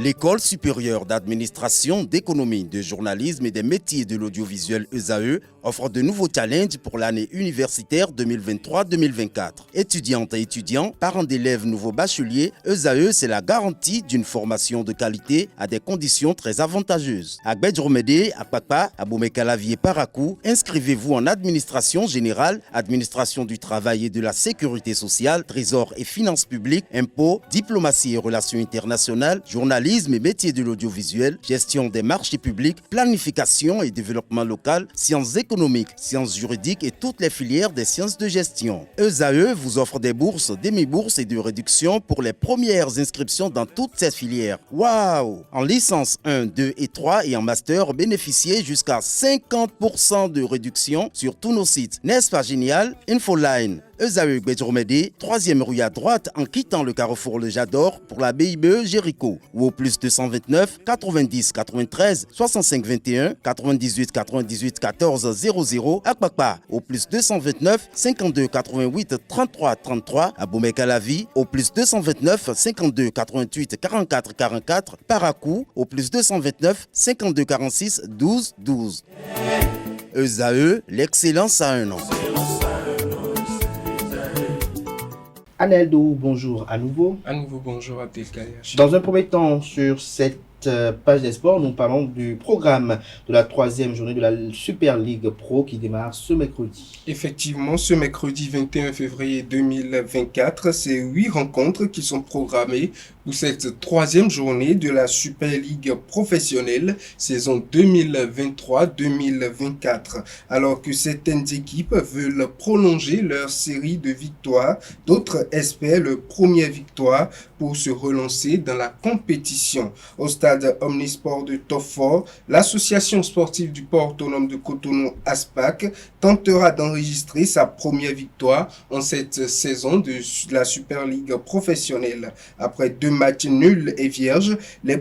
L'École supérieure d'administration, d'économie, de journalisme et des métiers de l'audiovisuel ESAE offre de nouveaux challenges pour l'année universitaire 2023-2024. Étudiantes et étudiants, parents d'élèves nouveaux bacheliers, ESAE, c'est la garantie d'une formation de qualité à des conditions très avantageuses. À Gbedjromede, à Papa, à Boumekalavi et Parakou, inscrivez-vous en administration générale, administration du travail et de la sécurité sociale, trésor et finances publiques, impôts, diplomatie et relations internationales, journalisme et métiers de l'audiovisuel, gestion des marchés publics, planification et développement local, sciences économiques, sciences juridiques et toutes les filières des sciences de gestion. ESAE vous offre des bourses, demi-bourses et de réductions pour les premières inscriptions dans toutes ces filières. Waouh! En licence 1, 2 et 3 et en master, bénéficiez jusqu'à 50% de réduction sur tous nos sites. N'est-ce pas génial? Infoline. ESAE Gbedjromede, 3e rue à droite en quittant le carrefour Le Jador pour la BIBE Jéricho ou au plus 229 90 93 65 21 98 98 14 00 à Kpakpa au plus 229 52 88 33 33 à Boumekalavi au plus 229 52 88 44 44 Parakou au plus 229 52 46 12 12. ESAE, l'excellence à un an. Aneldo, bonjour à nouveau. À nouveau, bonjour Abdelkader. Dans un premier temps, sur cette page des sports, nous parlons du programme de la 3e journée de la Super League Pro qui démarre ce mercredi. Effectivement, ce mercredi 21 février 2024, c'est 8 rencontres qui sont programmées pour cette 3e journée de la Super League professionnelle saison 2023-2024. Alors que certaines équipes veulent prolonger leur série de victoires, d'autres espèrent leur première victoire pour se relancer dans la compétition. Au stade Omnisport de Toffort, l'association sportive du port autonome de Cotonou ASPAC tentera d'enregistrer sa première victoire en cette saison de la Super League professionnelle. Après 2 matchs nuls et vierges, les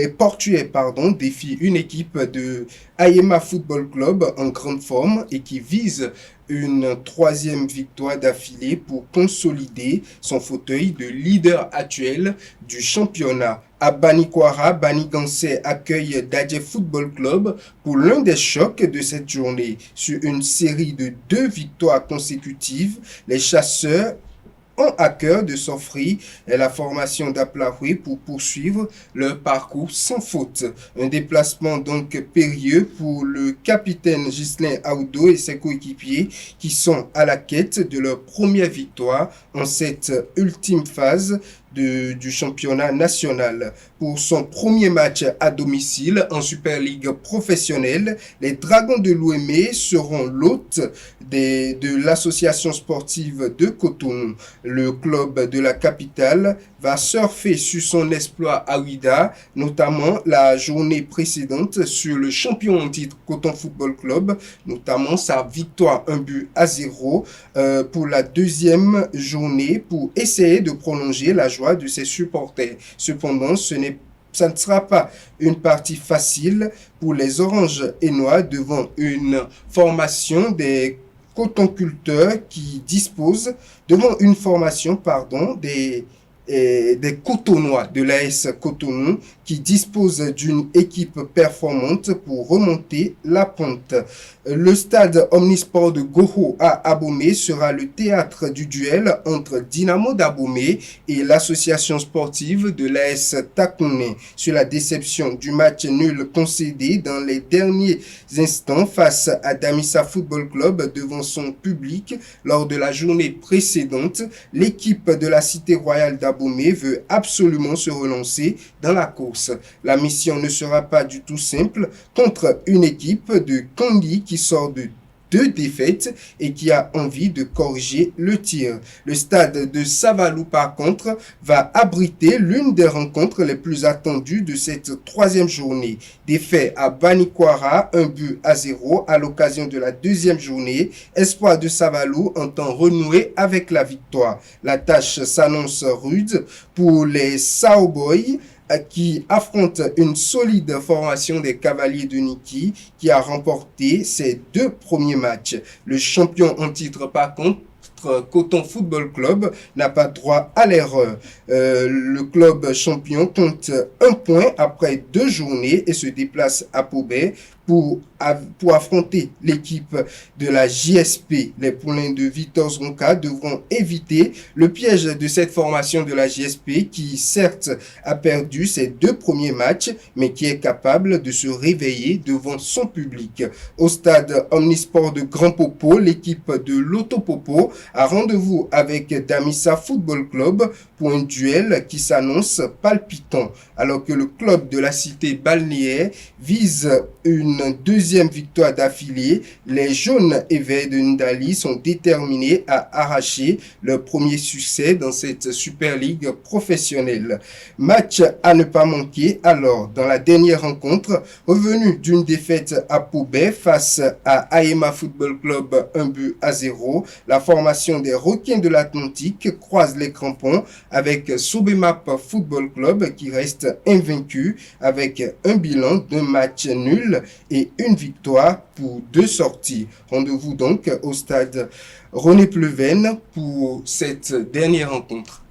Portugais défient une équipe de Ayema Football Club en grande forme et qui vise une 3e victoire d'affilée pour consolider son fauteuil de leader actuel du championnat. À Banikwara, Banigansé accueille Dadje Football Club pour l'un des chocs de cette journée. Sur une série de 2 victoires consécutives, les chasseurs ont à cœur de s'offrir la formation d'Aplaoué pour poursuivre leur parcours sans faute. Un déplacement donc périlleux pour le capitaine Ghislain Aoudo et ses coéquipiers qui sont à la quête de leur première victoire en cette ultime phase du championnat national. Pour son premier match à domicile en Super League professionnelle, les Dragons de Louémé seront l'hôte de l'association sportive de Cotonou. Le club de la capitale va surfer sur son exploit à Ouida, notamment la journée précédente sur le champion en titre Coton Football Club, notamment sa victoire 1-0 pour la 2e journée pour essayer de prolonger la joie de ses supporters. Cependant, ça ne sera pas une partie facile pour les Oranges et Noirs devant une formation des cotonculteurs qui disposent des Cotonois de l'AS Cotonou qui disposent d'une équipe performante pour remonter la pente. Le stade Omnisport de Goho à Abomey sera le théâtre du duel entre Dynamo d'Abomey et l'association sportive de l'AS Takouné sur la déception du match nul concédé dans les derniers instants face à Damissa Football Club devant son public lors de la journée précédente. L'équipe de la Cité Royale d'Abomey veut absolument se relancer dans la course. La mission ne sera pas du tout simple contre une équipe de Kandy qui sort de 2 défaites et qui a envie de corriger le tir. Le stade de Savalou, par contre, va abriter l'une des rencontres les plus attendues de cette 3e journée. Défait à Banikwara, 1-0 à l'occasion de la 2e journée. Espoir de Savalou entend renouer avec la victoire. La tâche s'annonce rude pour les Saoboys qui affronte une solide formation des Cavaliers de Niki qui a remporté ses 2 premiers matchs. Le champion en titre, par contre, titre, Coton Football Club n'a pas droit à l'erreur. Le club champion compte 1 point après 2 journées et se déplace à Pobet pour affronter l'équipe de la JSP. Les poulains de Victor Zronka devront éviter le piège de cette formation de la JSP qui, certes, a perdu ses 2 premiers matchs, mais qui est capable de se réveiller devant son public. Au stade Omnisport de Grand Popo, l'équipe de l'Autopopo a rendez-vous avec Damissa Football Club pour un duel qui s'annonce palpitant, alors que le club de la cité balnéaire vise une 2e victoire d'affilée. Les jaunes et verts de Ndali sont déterminés à arracher leur premier succès dans cette Super League professionnelle. Match à ne pas manquer alors dans la dernière rencontre, revenu d'une défaite à Pobet face à Aema Football Club 1-0, la formation des Requins de l'Atlantique croise les crampons avec Sobemap Football Club qui reste invaincu avec un bilan d'un match nul et une victoire pour 2 sorties. Rendez-vous donc au stade René Pleven pour cette dernière rencontre.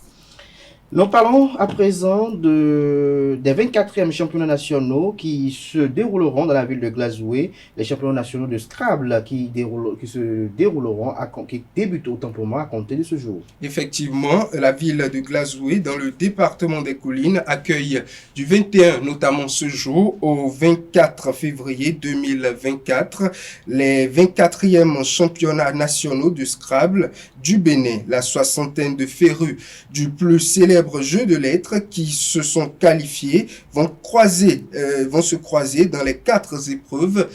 Nous parlons à présent des 24e championnats nationaux qui se dérouleront dans la ville de Glasgow, les championnats nationaux de Scrabble qui débutent autant pour moi à compter de ce jour. Effectivement, la ville de Glasgow, dans le département des Collines, accueille du 21, notamment ce jour, au 24 février 2024, les 24e championnats nationaux de Scrabble du Bénin. La soixantaine de férus du plus célèbre jeux de lettres qui se sont qualifiés vont se croiser dans les 4 épreuves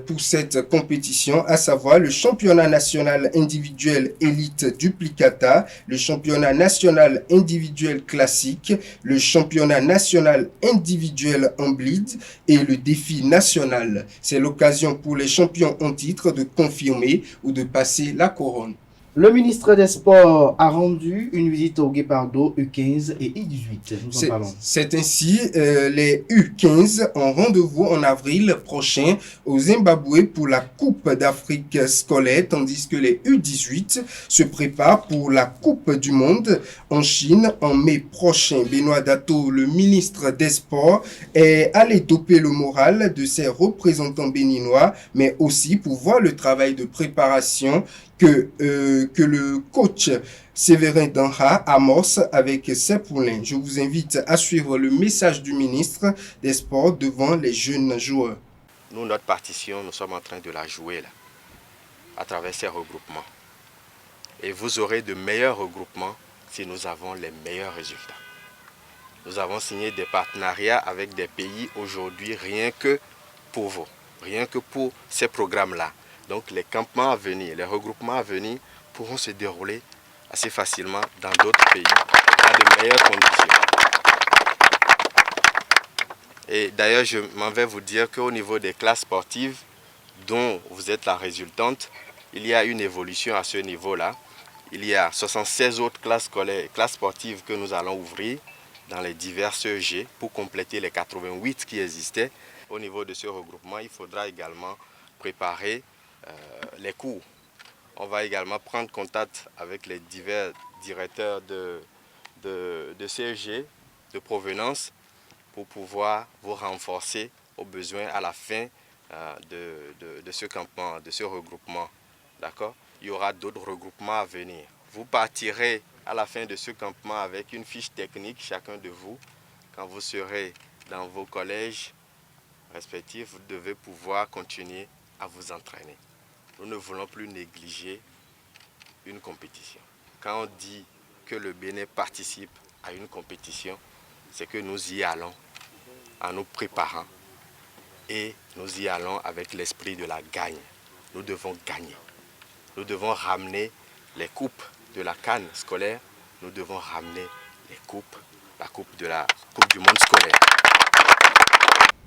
pour cette compétition, à savoir le championnat national individuel élite duplicata, le championnat national individuel classique, le championnat national individuel en bleed et le défi national. C'est l'occasion pour les champions en titre de confirmer ou de passer la couronne. Le ministre des Sports a rendu une visite au Guépardo U15 et U18. Nous en parlons. C'est ainsi, les U15 ont rendez-vous en avril prochain au Zimbabwe pour la Coupe d'Afrique scolaire, tandis que les U18 se préparent pour la Coupe du Monde en Chine en mai prochain. Benoît Dato, le ministre des Sports, est allé doper le moral de ses représentants béninois, mais aussi pour voir le travail de préparation que le coach Séverin Danha amorce avec ses poulains. Je vous invite à suivre le message du ministre des Sports devant les jeunes joueurs. Nous, notre partition, nous sommes en train de la jouer là, à travers ces regroupements. Et vous aurez de meilleurs regroupements si nous avons les meilleurs résultats. Nous avons signé des partenariats avec des pays aujourd'hui rien que pour vous, rien que pour ces programmes-là. Donc les campements à venir, les regroupements à venir pourront se dérouler assez facilement dans d'autres pays à de meilleures conditions. Et d'ailleurs, je m'en vais vous dire qu'au niveau des classes sportives dont vous êtes la résultante, il y a une évolution à ce niveau-là. Il y a 76 autres classes scolaires, classes sportives que nous allons ouvrir dans les divers CEG pour compléter les 88 qui existaient. Au niveau de ce regroupement, il faudra également préparer les cours. On va également prendre contact avec les divers directeurs de CEG, de provenance, pour pouvoir vous renforcer au besoin à la fin de ce campement, de ce regroupement. D'accord ? Il y aura d'autres regroupements à venir. Vous partirez à la fin de ce campement avec une fiche technique, chacun de vous. Quand vous serez dans vos collèges respectifs, vous devez pouvoir continuer à vous entraîner. Nous ne voulons plus négliger une compétition. Quand on dit que le Bénin participe à une compétition, c'est que nous y allons en nous préparant et nous y allons avec l'esprit de la gagne. Nous devons gagner. Nous devons ramener les coupes de la CAN scolaire. Nous devons ramener les coupes, la coupe du monde scolaire.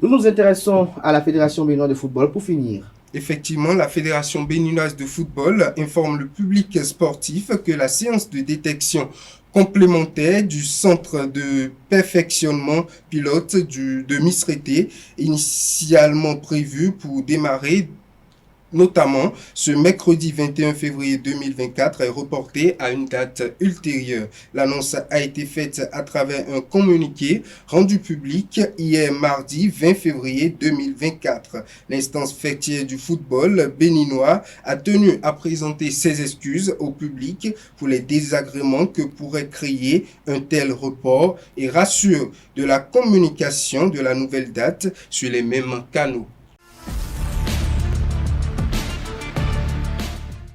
Nous nous intéressons à la Fédération béninoise de football pour finir. Effectivement, la Fédération béninoise de football informe le public sportif que la séance de détection complémentaire du centre de perfectionnement pilote de Misrété, initialement prévue pour démarrer Notamment, ce mercredi 21 février 2024 est reporté à une date ultérieure. L'annonce a été faite à travers un communiqué rendu public hier mardi 20 février 2024. L'instance fêtière du football béninois a tenu à présenter ses excuses au public pour les désagréments que pourrait créer un tel report et rassure de la communication de la nouvelle date sur les mêmes canaux.